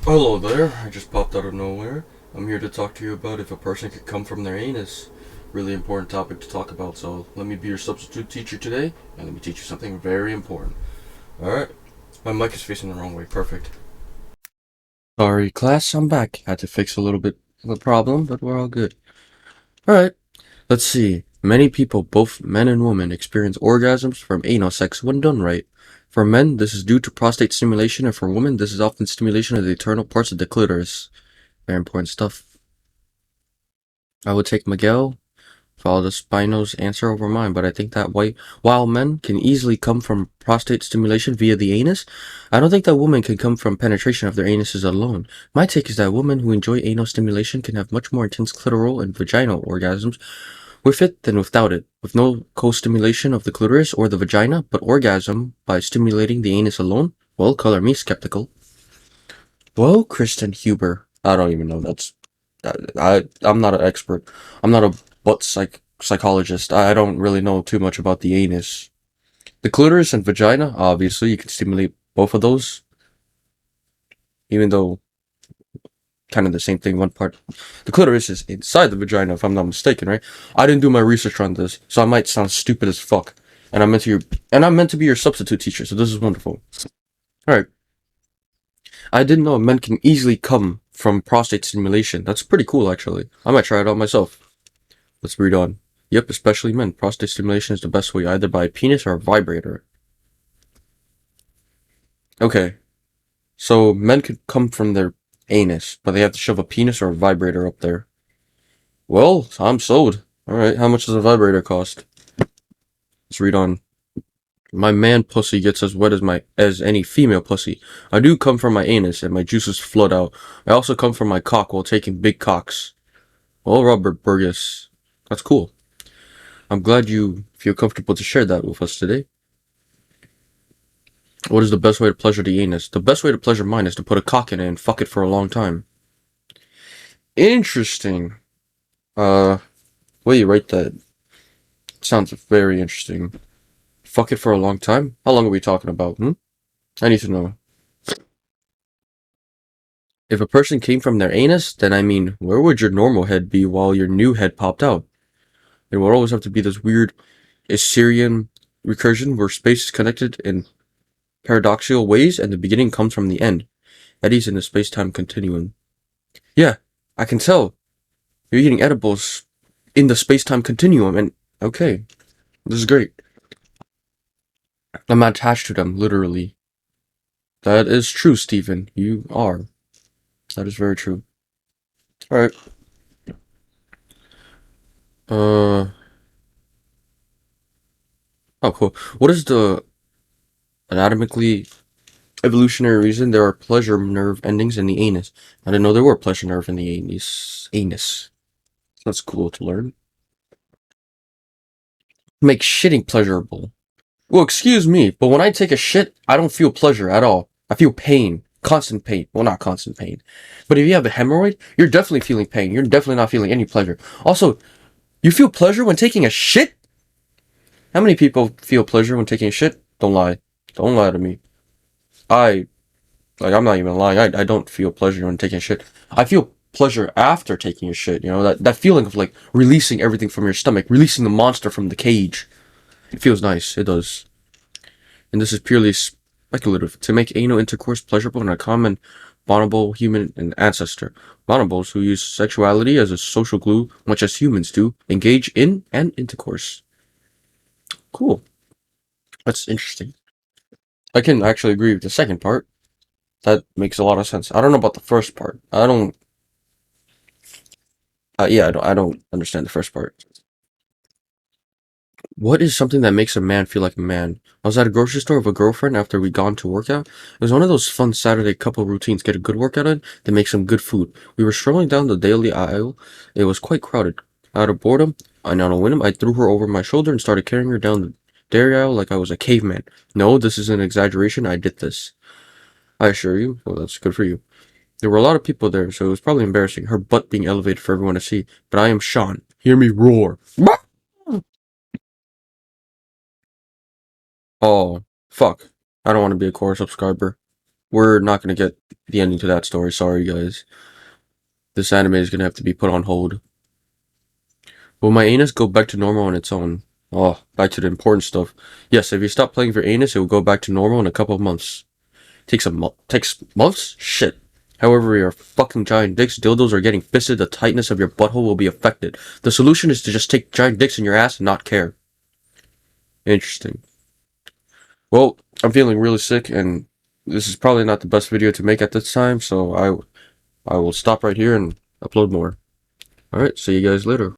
Hello there, I just popped out of nowhere. I'm here to talk to you about if a person could come from their anus. Really important topic to talk about, so let me be your substitute teacher today, and let me teach you something very important. Alright, my mic is facing the wrong way, perfect. Sorry, class, I'm back. Had to fix a little bit of a problem, but we're all good. Alright, let's see. Many people, both men and women, experience orgasms from anal sex when done right. For men, this is due to prostate stimulation, and for women, this is often stimulation of the internal parts of the clitoris. Very important stuff. I would take Miguel for the Spino's answer over mine, but I think that while men can easily come from prostate stimulation via the anus, I don't think that women can come from penetration of their anuses alone. My take is that women who enjoy anal stimulation can have much more intense clitoral and vaginal orgasms with it than without it, with no co-stimulation of the clitoris or the vagina, but orgasm by stimulating the anus alone. Well, color me skeptical. Well, Kristen Huber, I don't even know. I'm not an expert. I'm not a psychologist. I don't really know too much about the anus. The clitoris and vagina, obviously, you can stimulate both of those, even though kind of the same thing. One part, the clitoris is inside the vagina, if I'm not mistaken, right? I didn't do my research on this, so I might sound stupid as fuck. I'm meant to be your substitute teacher, so this is wonderful. All right. I didn't know men can easily come from prostate stimulation. That's pretty cool, actually. I might try it out myself. Let's read on. Yep, especially men. Prostate stimulation is the best way, either by a penis or a vibrator. Okay, so men could come from their anus, but they have to shove a penis or a vibrator up there. Well, I'm sold. Alright, how much does a vibrator cost? Let's read on. My man pussy gets as wet as any female pussy. I do come from my anus, and my juices flood out. I also come from my cock while taking big cocks. Well, Robert Burgess, that's cool. I'm glad you feel comfortable to share that with us today. What is the best way to pleasure the anus? The best way to pleasure mine is to put a cock in it and fuck it for a long time. Interesting. Way you write that sounds very interesting. Fuck it for a long time? How long are we talking about, I need to know. If a person came from their anus, then I mean, where would your normal head be while your new head popped out? It would always have to be this weird Assyrian recursion where space is connected in paradoxical ways and the beginning comes from the end. Eddie's in the space-time continuum. Yeah, I can tell. You're eating edibles in the space-time continuum, and okay, this is great. I'm attached to them, literally. That is true, Stephen. You are. That is very true. Alright. Uh, oh, cool. What is the anatomically evolutionary reason there are pleasure nerve endings in the anus? I didn't know there were pleasure nerve in the anus. That's cool to learn. Make shitting pleasurable. Well, excuse me, but when I take a shit, I don't feel pleasure at all. I feel pain. Constant pain. Well, not constant pain. But if you have a hemorrhoid, you're definitely feeling pain. You're definitely not feeling any pleasure. Also, you feel pleasure when taking a shit? How many people feel pleasure when taking a shit? Don't lie. Don't lie to me. I'm not even lying. I don't feel pleasure when taking a shit. I feel pleasure after taking a shit. You know, that feeling of like releasing everything from your stomach, releasing the monster from the cage. It feels nice. It does. And this is purely speculative. To make anal intercourse pleasurable and a common bonobo human ancestor. Bonobos who use sexuality as a social glue, much as humans do, engage in an intercourse. Cool. That's interesting. I can actually agree with the second part. That makes a lot of sense. I don't know about the first part. I don't. Yeah, I don't understand the first part. What is something that makes a man feel like a man? I was at a grocery store with a girlfriend after we'd gone to workout. It was one of those fun Saturday couple routines. Get a good workout in, then make some good food. We were strolling down the daily aisle. It was quite crowded. Out of boredom, and on a whim, I threw her over my shoulder and started carrying her down the dairy aisle like I was a caveman. No, this is an exaggeration. I did this. I assure you. Well, that's good for you. There were a lot of people there, so it was probably embarrassing, her butt being elevated for everyone to see. But I am Sean. Hear me roar. Oh, fuck. I don't want to be a Quora subscriber. we're not gonna get the ending to that story. Sorry, guys. This anime is gonna have to be put on hold. Will my anus go back to normal on its own? Oh, back to the important stuff. Yes, if you stop playing with your anus, it will go back to normal in a couple of months. Takes months? Shit. However, your fucking giant dicks, dildos are getting fisted, the tightness of your butthole will be affected. The solution is to just take giant dicks in your ass and not care. Interesting. Well, I'm feeling really sick, and this is probably not the best video to make at this time, so I will stop right here and upload more. Alright, see you guys later.